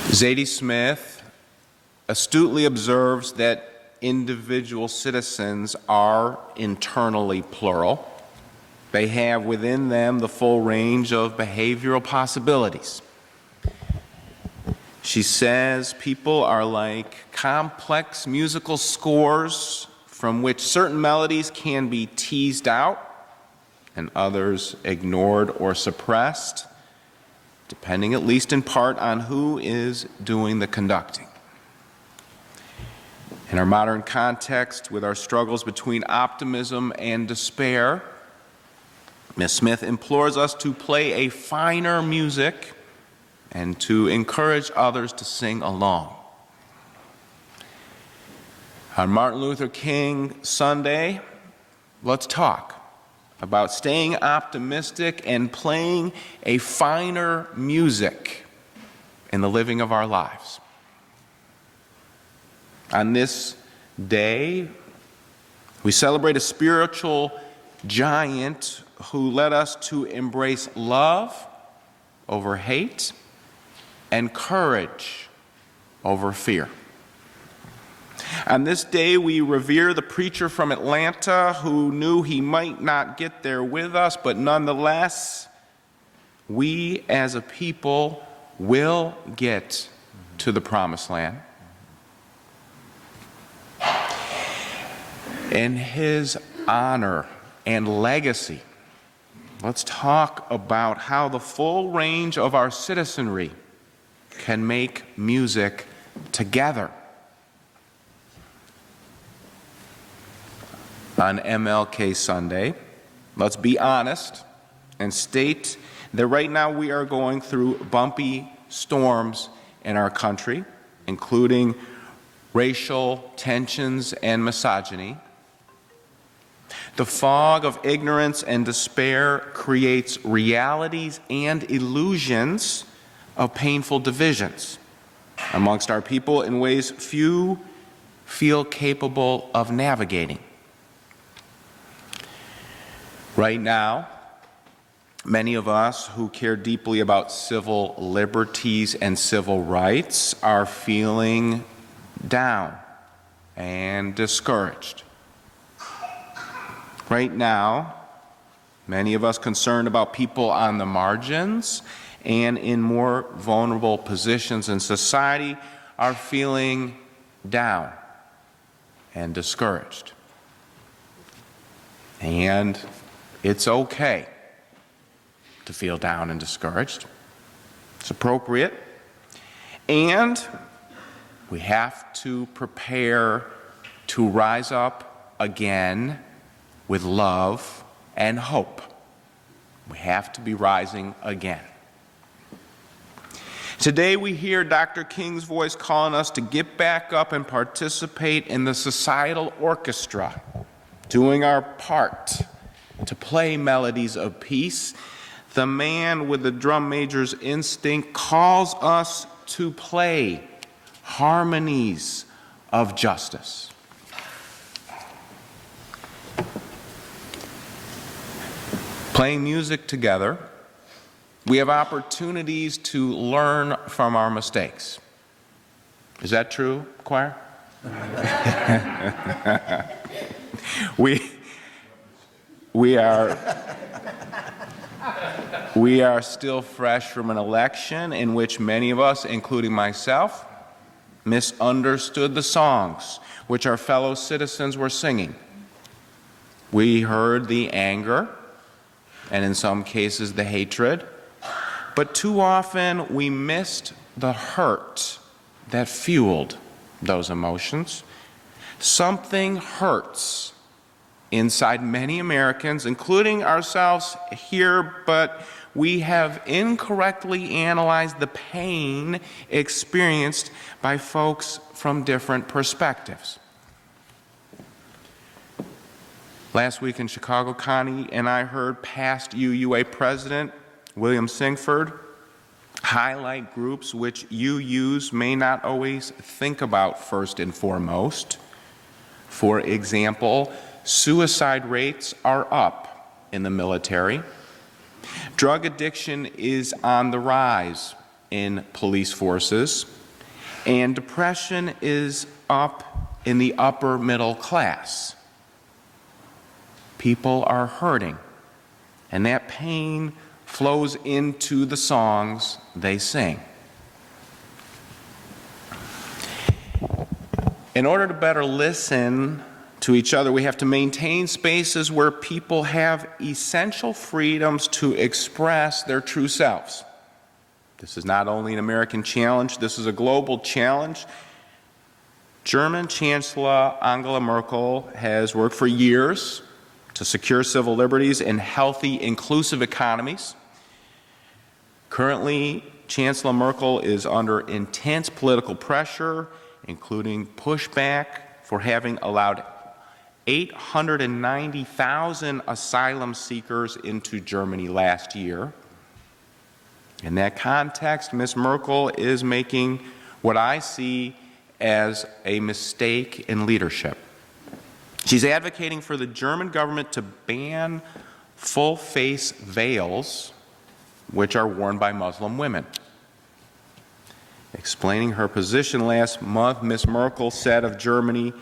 Zadie Smith astutely observes that individual citizens are internally plural. They have within them the full range of behavioral possibilities. She says people are like complex musical scores from which certain melodies can be teased out and others ignored or suppressed, depending at least in part on who is doing the conducting. In our modern context, with our struggles between optimism and despair, Ms. Smith implores us to play a finer music and to encourage others to sing along. On Martin Luther King Sunday, let's talk about staying optimistic and playing a finer music in the living of our lives. On this day, we celebrate a spiritual giant who led us to embrace love over hate and courage over fear. On this day, we revere the preacher from Atlanta who knew he might not get there with us, but nonetheless, we as a people will get to the promised land. In his honor and legacy, let's talk about how the full range of our citizenry can make music together. On MLK Sunday, let's be honest and state that right now we are going through bumpy storms in our country, including racial tensions and misogyny. The fog of ignorance and despair creates realities and illusions of painful divisions amongst our people in ways few feel capable of navigating. Right now, many of us who care deeply about civil liberties and civil rights are feeling down and discouraged. Right now, many of us concerned about people on the margins and in more vulnerable positions in society are feeling down and discouraged. And it's okay to feel down and discouraged. It's appropriate. And we have to prepare to rise up again with love and hope. We have to be rising again. Today we hear Dr. King's voice calling us to get back up and participate in the societal orchestra, doing our part to play melodies of peace. The man with the drum major's instinct calls us to play harmonies of justice. Playing music together, we have opportunities to learn from our mistakes. Is that true, choir? We are still fresh from an election in which many of us, including myself, misunderstood the songs which our fellow citizens were singing. We heard the anger, and in some cases the hatred, but too often we missed the hurt that fueled those emotions. Something hurts inside many Americans, including ourselves here, but we have incorrectly analyzed the pain experienced by folks from different perspectives. Last week in Chicago, Connie and I heard past UUA President William Singford highlight groups which UUs may not always think about first and foremost. For example, suicide rates are up in the military. Drug addiction is on the rise in police forces, and depression is up in the upper middle class. People are hurting, and that pain flows into the songs they sing. In order to better listen to each other, we have to maintain spaces where people have essential freedoms to express their true selves. This is not only an American challenge, this is a global challenge. German Chancellor Angela Merkel has worked for years to secure civil liberties and healthy, inclusive economies. Currently, Chancellor Merkel is under intense political pressure, including pushback for having allowed 890,000 asylum seekers into Germany last year. In that context, Ms. Merkel is making what I see as a mistake in leadership. She's advocating for the German government to ban full-face veils, which are worn by Muslim women. Explaining her position last month, Ms. Merkel said of Germany,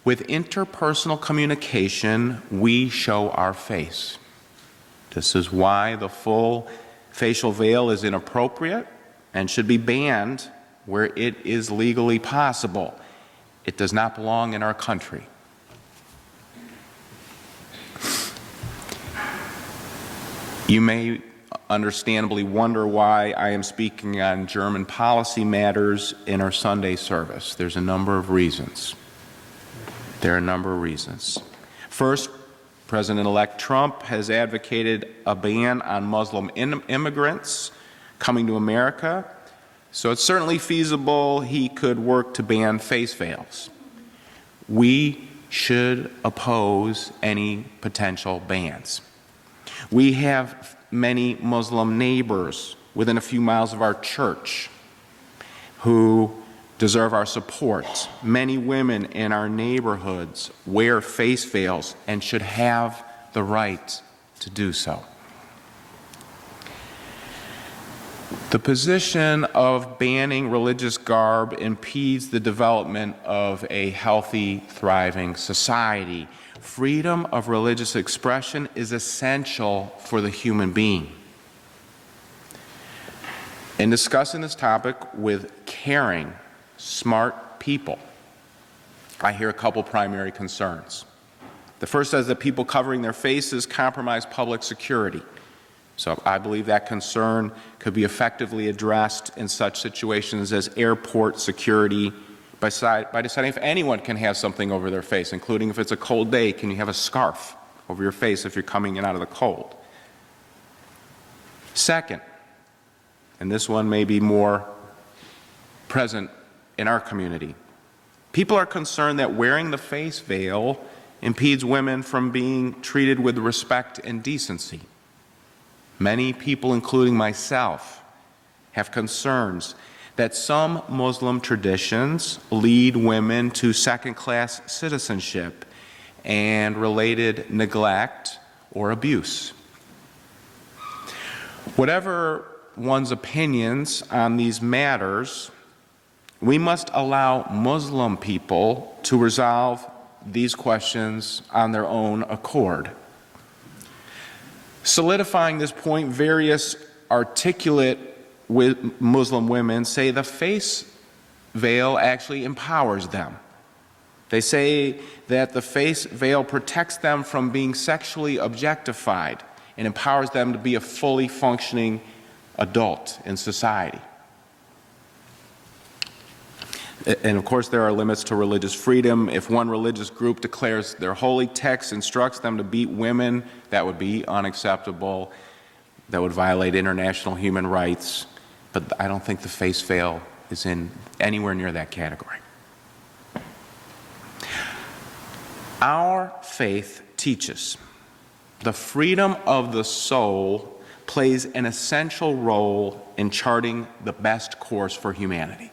"With interpersonal communication, we show our face. This is why the full facial veil is inappropriate and should be banned where it is legally possible. It does not belong in our country." You may understandably wonder why I am speaking on German policy matters in our Sunday service. There's a number of reasons. First, President-elect Trump has advocated a ban on Muslim immigrants coming to America, so it's certainly feasible he could work to ban face veils. We should oppose any potential bans. We have many Muslim neighbors within a few miles of our church who deserve our support. Many women in our neighborhoods wear face veils and should have the right to do so. The position of banning religious garb impedes the development of a healthy, thriving society. Freedom of religious expression is essential for the human being. In discussing this topic with caring, smart people, I hear a couple primary concerns. The first is that people covering their faces compromise public security. So I believe that concern could be effectively addressed in such situations as airport security by deciding if anyone can have something over their face, including if it's a cold day, can you have a scarf over your face if you're coming in out of the cold? Second, and this one may be more present in our community, people are concerned that wearing the face veil impedes women from being treated with respect and decency. Many people, including myself, have concerns that some Muslim traditions lead women to second-class citizenship and related neglect or abuse. Whatever one's opinions on these matters, we must allow Muslim people to resolve these questions on their own accord. Solidifying this point, various articulate Muslim women say the face veil actually empowers them. They say that the face veil protects them from being sexually objectified and empowers them to be a fully functioning adult in society. And of course, there are limits to religious freedom. If one religious group declares their holy text instructs them to beat women, that would be unacceptable. That would violate international human rights. But I don't think the face veil is in anywhere near that category. Our faith teaches the freedom of the soul plays an essential role in charting the best course for humanity.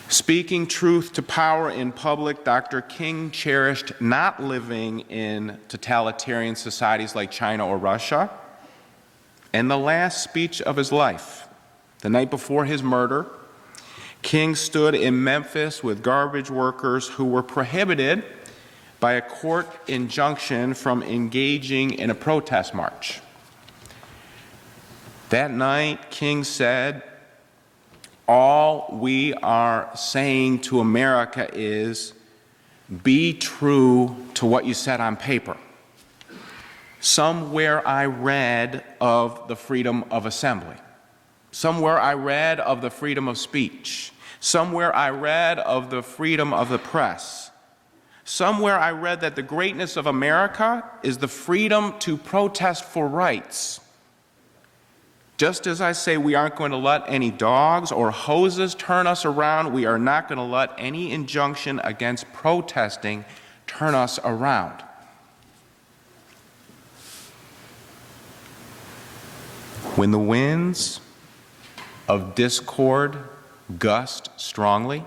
Speaking truth to power in public, Dr. King cherished not living in totalitarian societies like China or Russia, and the last speech of his life, the night before his murder, King stood in Memphis with garbage workers who were prohibited by a court injunction from engaging in a protest march. That night, King said, "All we are saying to America is, be true to what you said on paper." Somewhere I read of the freedom of assembly. Somewhere I read of the freedom of speech. Somewhere I read of the freedom of the press. Somewhere I read that the greatness of America is the freedom to protest for rights. Just as I say we aren't going to let any dogs or hoses turn us around, we are not going to let any injunction against protesting turn us around. When the winds of discord gust strongly,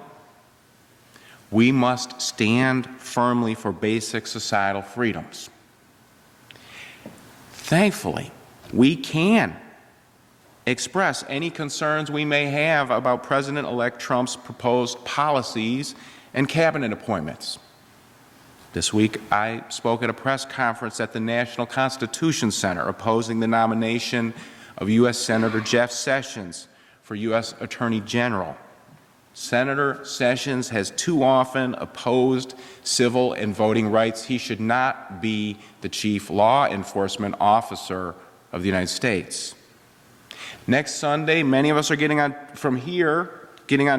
we must stand firmly for basic societal freedoms. Thankfully, we can express any concerns we may have about President-elect Trump's proposed policies and cabinet appointments. This week, I spoke at a press conference at the National Constitution Center opposing the nomination of U.S. Senator Jeff Sessions for U.S. Attorney General. Senator Sessions has too often opposed civil and voting rights. He should not be the chief law enforcement officer of the United States. Next Sunday, many of us are getting on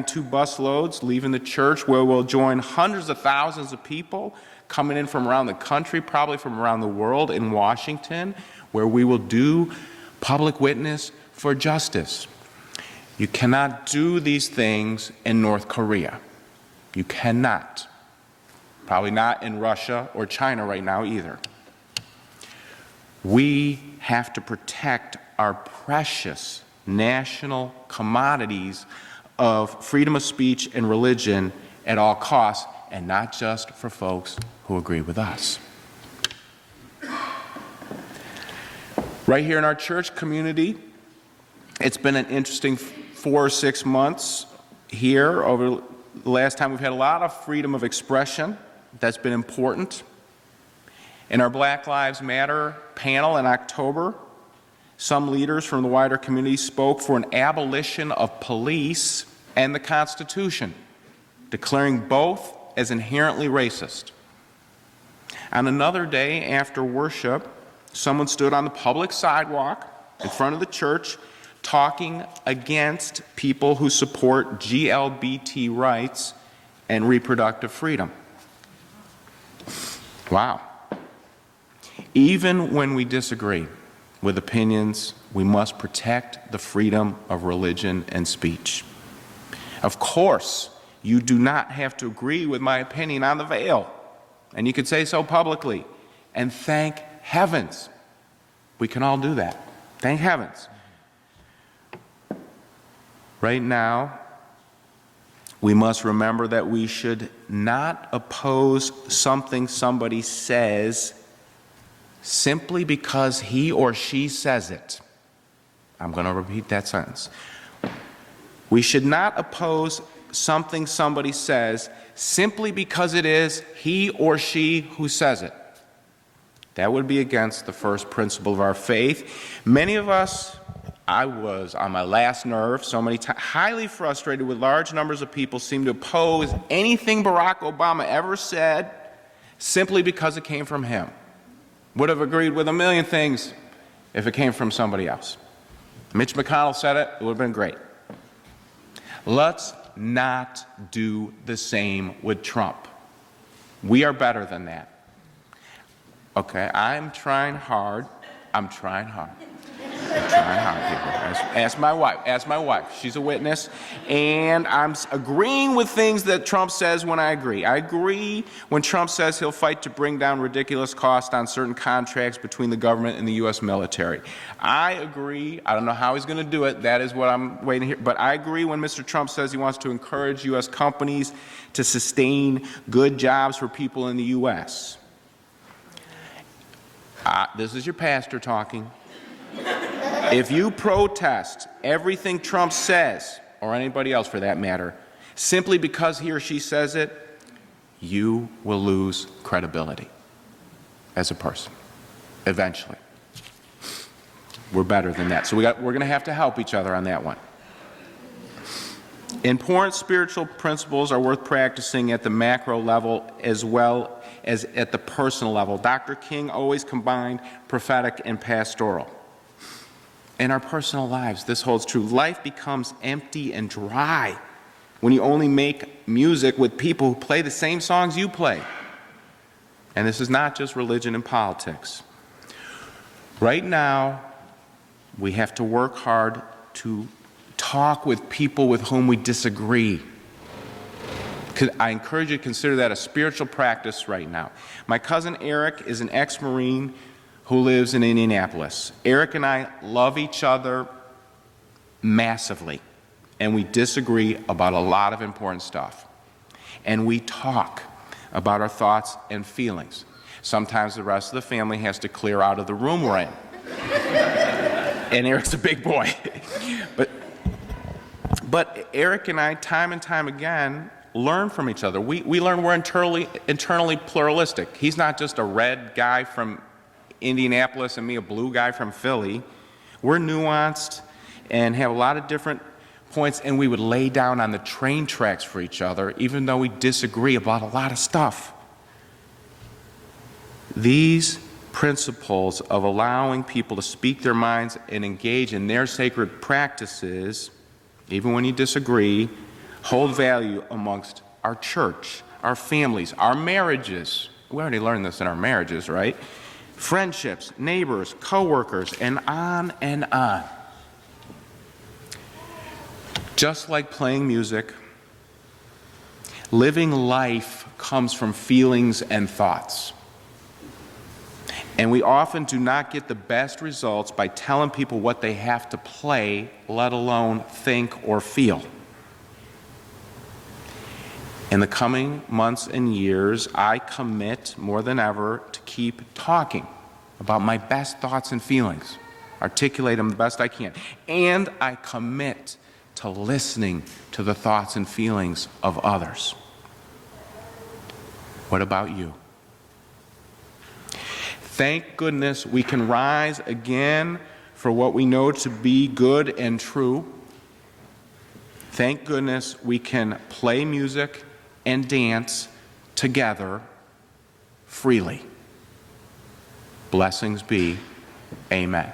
two bus loads, leaving the church, where we'll join hundreds of thousands of people coming in from around the country, probably from around the world, in Washington, where we will do public witness for justice. You cannot do these things in North Korea. You cannot. Probably not in Russia or China right now either. We have to protect our precious national commodities of freedom of speech and religion at all costs, and not just for folks who agree with us. Right here in our church community, it's been an interesting 4 or 6 months here. Over the last time, we've had a lot of freedom of expression. That's been important. In our Black Lives Matter panel in October, some leaders from the wider community spoke for an abolition of police and the Constitution, declaring both as inherently racist. On another day after worship, someone stood on the public sidewalk in front of the church talking against people who support LGBT rights and reproductive freedom. Wow. Even when we disagree with opinions, we must protect the freedom of religion and speech. Of course, you do not have to agree with my opinion on the veil, and you could say so publicly. And thank heavens we can all do that. Thank heavens. Right now, we must remember that we should not oppose something somebody says simply because he or she says it. I'm going to repeat that sentence. We should not oppose something somebody says simply because it is he or she who says it. That would be against the first principle of our faith. Many of us, I was on my last nerve so many times, highly frustrated with large numbers of people seem to oppose anything Barack Obama ever said simply because it came from him. Would have agreed with a million things if it came from somebody else. Mitch McConnell said it, it would have been great. Let's not do the same with Trump. We are better than that. Okay, I'm trying hard, people. Ask my wife. She's a witness. And I'm agreeing with things that Trump says when I agree. I agree when Trump says he'll fight to bring down ridiculous costs on certain contracts between the government and the U.S. military. I agree. I don't know how he's going to do it. That is what I'm waiting to hear. But I agree when Mr. Trump says he wants to encourage U.S. companies to sustain good jobs for people in the U.S. This is your pastor talking. If you protest everything Trump says, or anybody else for that matter, simply because he or she says it, you will lose credibility as a person, eventually. We're better than that. So we're going to have to help each other on that one. Important spiritual principles are worth practicing at the macro level as well as at the personal level. Dr. King always combined prophetic and pastoral. In our personal lives, this holds true. Life becomes empty and dry when you only make music with people who play the same songs you play. And this is not just religion and politics. Right now, we have to work hard to talk with people with whom we disagree. I encourage you to consider that a spiritual practice right now. My cousin Eric is an ex-Marine who lives in Indianapolis. Eric and I love each other massively, and we disagree about a lot of important stuff. And we talk about our thoughts and feelings. Sometimes the rest of the family has to clear out of the room we're in. And Eric's a big boy. But Eric and I, time and time again, learn from each other. We learn we're internally pluralistic. He's not just a red guy from Indianapolis and me a blue guy from Philly. We're nuanced and have a lot of different points, and we would lay down on the train tracks for each other, even though we disagree about a lot of stuff. These principles of allowing people to speak their minds and engage in their sacred practices, even when you disagree, hold value amongst our church, our families, our marriages. We already learned this in our marriages, right? Friendships, neighbors, co-workers, and on and on. Just like playing music, living life comes from feelings and thoughts. And we often do not get the best results by telling people what they have to play, let alone think or feel. In the coming months and years, I commit more than ever to keep talking about my best thoughts and feelings, articulate them the best I can, and I commit to listening to the thoughts and feelings of others. What about you? Thank goodness we can rise again for what we know to be good and true. Thank goodness we can play music and dance together freely. Blessings be. Amen.